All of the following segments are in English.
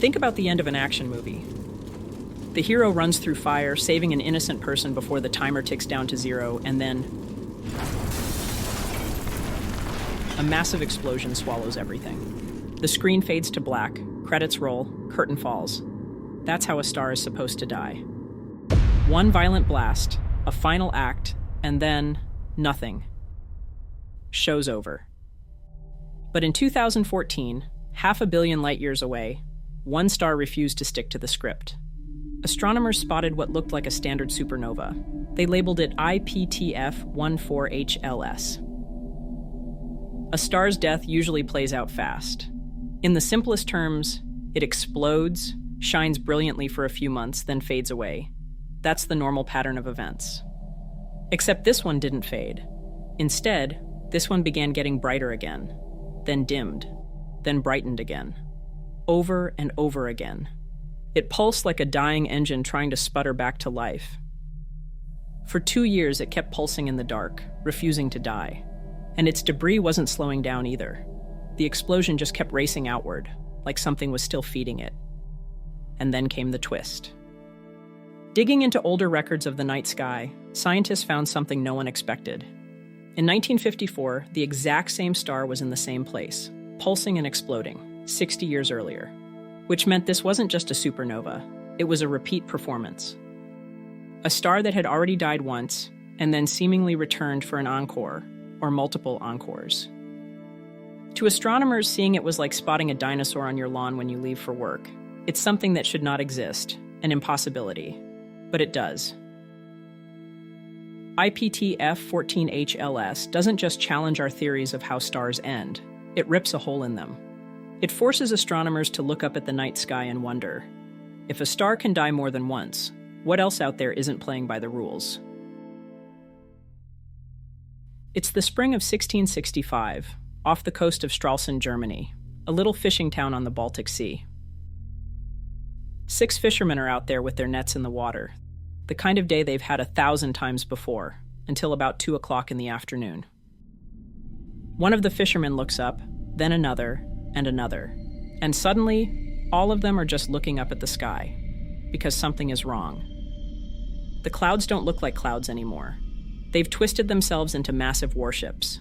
Think about the end of an action movie. The hero runs through fire, saving an innocent person before the timer ticks down to 0, and then a massive explosion swallows everything. The screen fades to black, credits roll, curtain falls. That's how a star is supposed to die. One violent blast, a final act, and then nothing. Show's over. But in 2014, 500 million light-years away, one star refused to stick to the script. Astronomers spotted what looked like a standard supernova. They labeled it IPTF-14HLS. A star's death usually plays out fast. In the simplest terms, it explodes, shines brilliantly for a few months, then fades away. That's the normal pattern of events. Except this one didn't fade. Instead, this one began getting brighter again, then dimmed, then brightened again. Over and over again. It pulsed like a dying engine trying to sputter back to life. For 2 years, it kept pulsing in the dark, refusing to die. And its debris wasn't slowing down either. The explosion just kept racing outward, like something was still feeding it. And then came the twist. Digging into older records of the night sky, scientists found something no one expected. In 1954, the exact same star was in the same place, pulsing and exploding, 60 years earlier. Which meant this wasn't just a supernova, it was a repeat performance. A star that had already died once, and then seemingly returned for an encore, or multiple encores. To astronomers, seeing it was like spotting a dinosaur on your lawn when you leave for work. It's something that should not exist, an impossibility. But it does. IPTF-14HLS doesn't just challenge our theories of how stars end, it rips a hole in them. It forces astronomers to look up at the night sky and wonder, if a star can die more than once, what else out there isn't playing by the rules? It's the spring of 1665, off the coast of Straslund, Germany, a little fishing town on the Baltic Sea. 6 fishermen are out there with their nets in the water, the kind of day they've had 1,000 times before, until about 2 o'clock in the afternoon. One of the fishermen looks up, then another, and another, and suddenly, all of them are just looking up at the sky, because something is wrong. The clouds don't look like clouds anymore. They've twisted themselves into massive warships.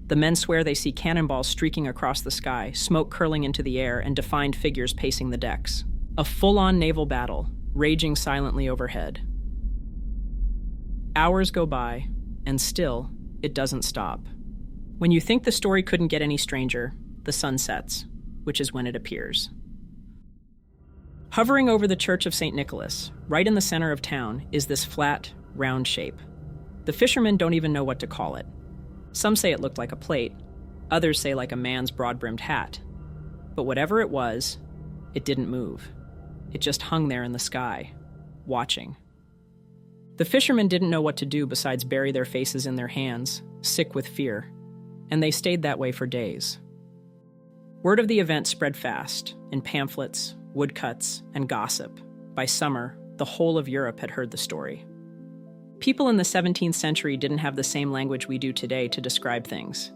The men swear they see cannonballs streaking across the sky, smoke curling into the air, and defined figures pacing the decks. A full-on naval battle, raging silently overhead. Hours go by, and still, it doesn't stop. When you think the story couldn't get any stranger, the sun sets, which is when it appears. Hovering over the Church of St. Nicholas, right in the center of town, is this flat, round shape. The fishermen don't even know what to call it. Some say it looked like a plate, others say like a man's broad-brimmed hat. But whatever it was, it didn't move. It just hung there in the sky, watching. The fishermen didn't know what to do besides bury their faces in their hands, sick with fear, and they stayed that way for days. Word of the event spread fast, in pamphlets, woodcuts, and gossip. By summer, the whole of Europe had heard the story. People in the 17th century didn't have the same language we do today to describe things.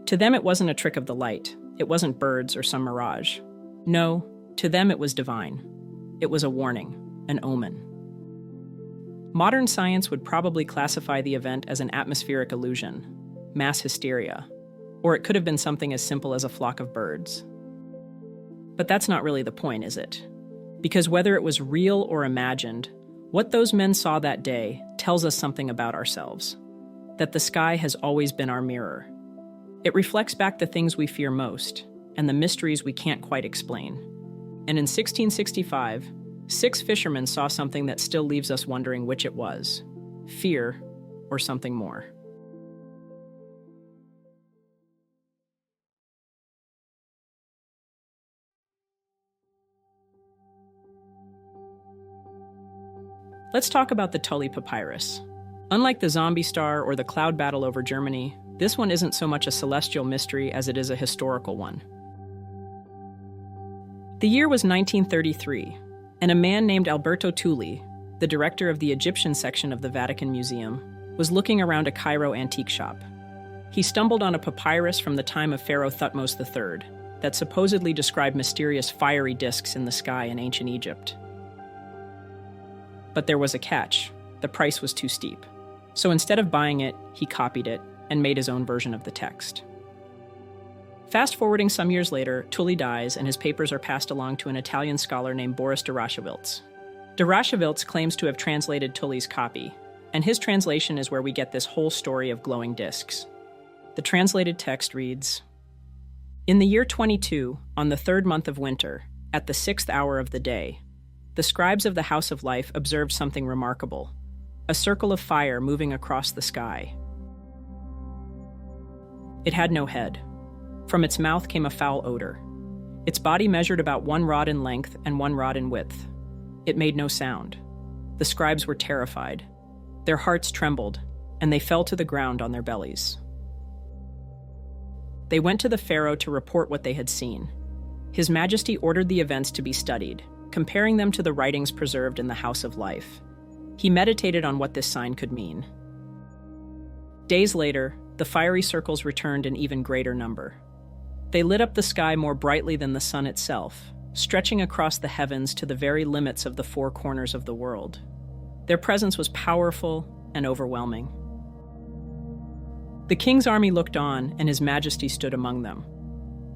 To them, it wasn't a trick of the light. It wasn't birds or some mirage. No, to them it was divine. It was a warning, an omen. Modern science would probably classify the event as an atmospheric illusion, mass hysteria, or it could have been something as simple as a flock of birds. But that's not really the point, is it? Because whether it was real or imagined, what those men saw that day tells us something about ourselves, that the sky has always been our mirror. It reflects back the things we fear most, and the mysteries we can't quite explain. And in 1665, 6 fishermen saw something that still leaves us wondering which it was, fear or something more. Let's talk about the Tulli Papyrus. Unlike the zombie star or the cloud battle over Germany, this one isn't so much a celestial mystery as it is a historical one. The year was 1933, and a man named Alberto Tulli, the director of the Egyptian section of the Vatican Museum, was looking around a Cairo antique shop. He stumbled on a papyrus from the time of Pharaoh Thutmose III, that supposedly described mysterious fiery disks in the sky in ancient Egypt. But there was a catch. The price was too steep. So instead of buying it, he copied it and made his own version of the text. Fast-forwarding some years later, Tulli dies and his papers are passed along to an Italian scholar named Boris de Raschewilz. De Raschewilz claims to have translated Tulli's copy, and his translation is where we get this whole story of glowing disks. The translated text reads, "In the year 22, on the 3rd month of winter, at the 6th hour of the day, the scribes of the House of Life observed something remarkable, a circle of fire moving across the sky. It had no head. From its mouth came a foul odor. Its body measured about 1 rod in length and 1 rod in width. It made no sound. The scribes were terrified. Their hearts trembled, and they fell to the ground on their bellies. They went to the pharaoh to report what they had seen. His Majesty ordered the events to be studied, comparing them to the writings preserved in the House of Life. He meditated on what this sign could mean. Days later, the fiery circles returned in even greater number. They lit up the sky more brightly than the sun itself, stretching across the heavens to the very limits of the 4 corners of the world. Their presence was powerful and overwhelming. The king's army looked on, and his Majesty stood among them.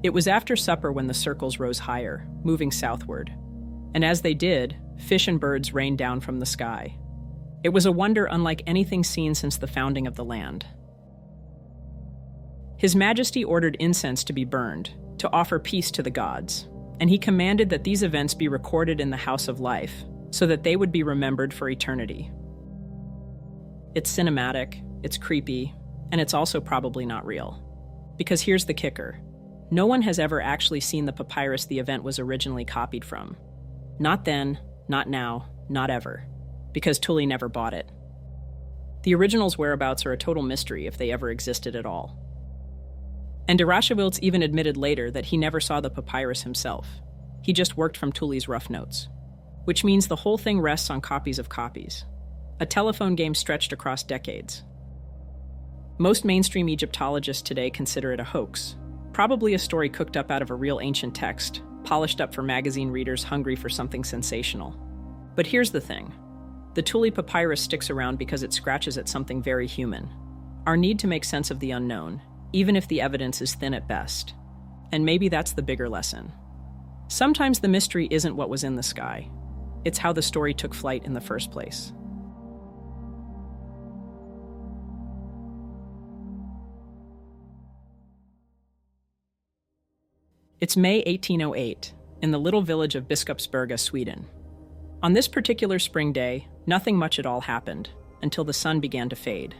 It was after supper when the circles rose higher, moving southward. And as they did, fish and birds rained down from the sky. It was a wonder unlike anything seen since the founding of the land. His Majesty ordered incense to be burned, to offer peace to the gods, and he commanded that these events be recorded in the House of Life, so that they would be remembered for eternity. It's cinematic, it's creepy, and it's also probably not real. Because here's the kicker. No one has ever actually seen the papyrus the event was originally copied from. Not then, not now, not ever. Because Tulli never bought it. The original's whereabouts are a total mystery if they ever existed at all. And de Raschewilz even admitted later that he never saw the papyrus himself. He just worked from Tulli's rough notes. Which means the whole thing rests on copies of copies. A telephone game stretched across decades. Most mainstream Egyptologists today consider it a hoax, probably a story cooked up out of a real ancient text, polished up for magazine readers hungry for something sensational. But here's the thing. The Tulli Papyrus sticks around because it scratches at something very human. Our need to make sense of the unknown, even if the evidence is thin at best. And maybe that's the bigger lesson. Sometimes the mystery isn't what was in the sky. It's how the story took flight in the first place. It's May 1808, in the little village of Biskopsberga, Sweden. On this particular spring day, nothing much at all happened, until the sun began to fade.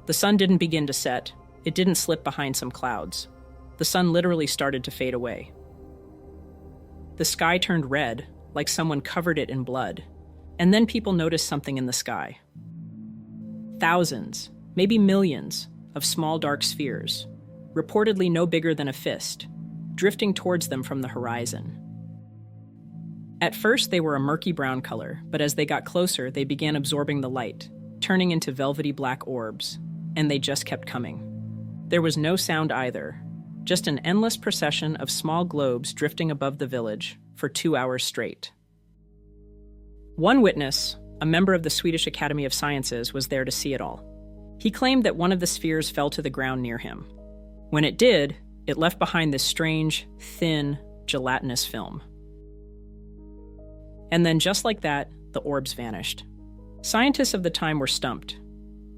The sun didn't begin to set, it didn't slip behind some clouds. The sun literally started to fade away. The sky turned red, like someone covered it in blood, and then people noticed something in the sky. Thousands, maybe millions, of small dark spheres, reportedly no bigger than a fist, drifting towards them from the horizon. At first, they were a murky brown color, but as they got closer, they began absorbing the light, turning into velvety black orbs, and they just kept coming. There was no sound either, just an endless procession of small globes drifting above the village for 2 hours straight. One witness, a member of the Swedish Academy of Sciences, was there to see it all. He claimed that one of the spheres fell to the ground near him. When it did, it left behind this strange, thin, gelatinous film. And then just like that, the orbs vanished. Scientists of the time were stumped.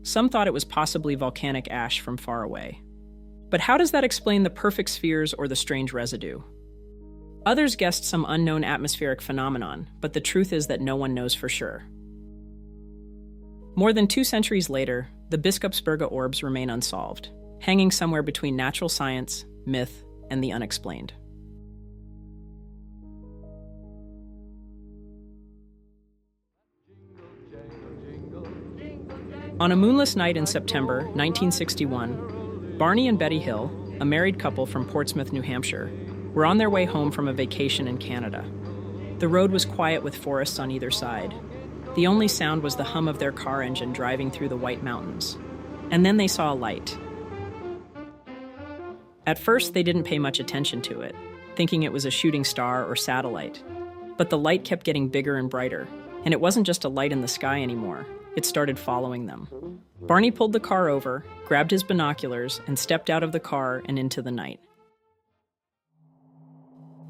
Some thought it was possibly volcanic ash from far away. But how does that explain the perfect spheres or the strange residue? Others guessed some unknown atmospheric phenomenon, but the truth is that no one knows for sure. More than 2 centuries later, the Biskopsberga Orbs remain unsolved, hanging somewhere between natural science, myth, and the unexplained. On a moonless night in September 1961, Barney and Betty Hill, a married couple from Portsmouth, New Hampshire, were on their way home from a vacation in Canada. The road was quiet with forests on either side. The only sound was the hum of their car engine driving through the White Mountains. And then they saw a light. At first, they didn't pay much attention to it, thinking it was a shooting star or satellite. But the light kept getting bigger and brighter, and it wasn't just a light in the sky anymore. It started following them. Barney pulled the car over, grabbed his binoculars, and stepped out of the car and into the night.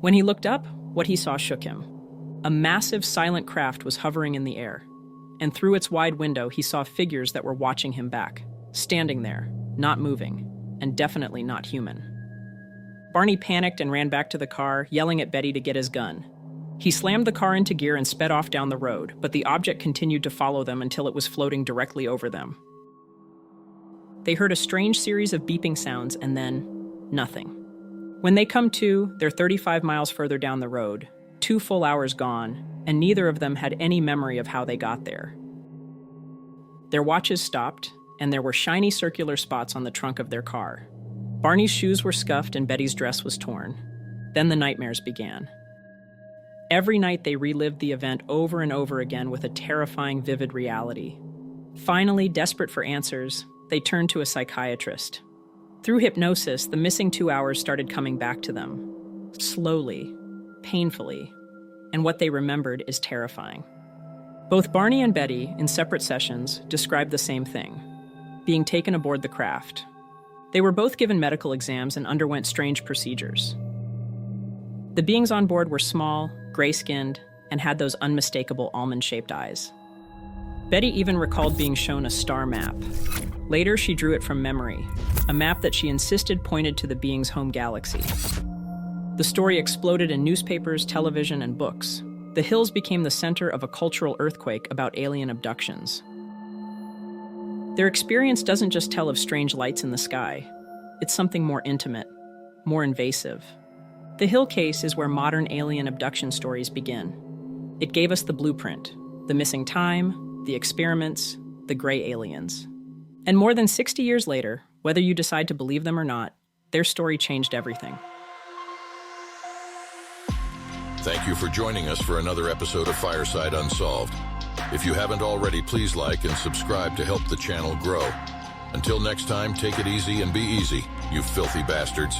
When he looked up, what he saw shook him. A massive, silent craft was hovering in the air, and through its wide window, he saw figures that were watching him back, standing there, not moving, and definitely not human. Barney panicked and ran back to the car, yelling at Betty to get his gun. He slammed the car into gear and sped off down the road, but the object continued to follow them until it was floating directly over them. They heard a strange series of beeping sounds and then nothing. When they come to, they're 35 miles further down the road, 2 full hours gone, and neither of them had any memory of how they got there. Their watches stopped, and there were shiny circular spots on the trunk of their car. Barney's shoes were scuffed and Betty's dress was torn. Then the nightmares began. Every night they relived the event over and over again with a terrifying, vivid reality. Finally, desperate for answers, they turned to a psychiatrist. Through hypnosis, the missing 2 hours started coming back to them. Slowly, painfully, and what they remembered is terrifying. Both Barney and Betty, in separate sessions, described the same thing: being taken aboard the craft. They were both given medical exams and underwent strange procedures. The beings on board were small, gray-skinned, and had those unmistakable almond-shaped eyes. Betty even recalled being shown a star map. Later, she drew it from memory, a map that she insisted pointed to the being's home galaxy. The story exploded in newspapers, television, and books. The hills became the center of a cultural earthquake about alien abductions. Their experience doesn't just tell of strange lights in the sky. It's something more intimate, more invasive. The Hill case is where modern alien abduction stories begin. It gave us the blueprint, the missing time, the experiments, the gray aliens. And more than 60 years later, whether you decide to believe them or not, their story changed everything. Thank you for joining us for another episode of Fireside Unsolved. If you haven't already, please like and subscribe to help the channel grow. Until next time, take it easy and be easy, you filthy bastards.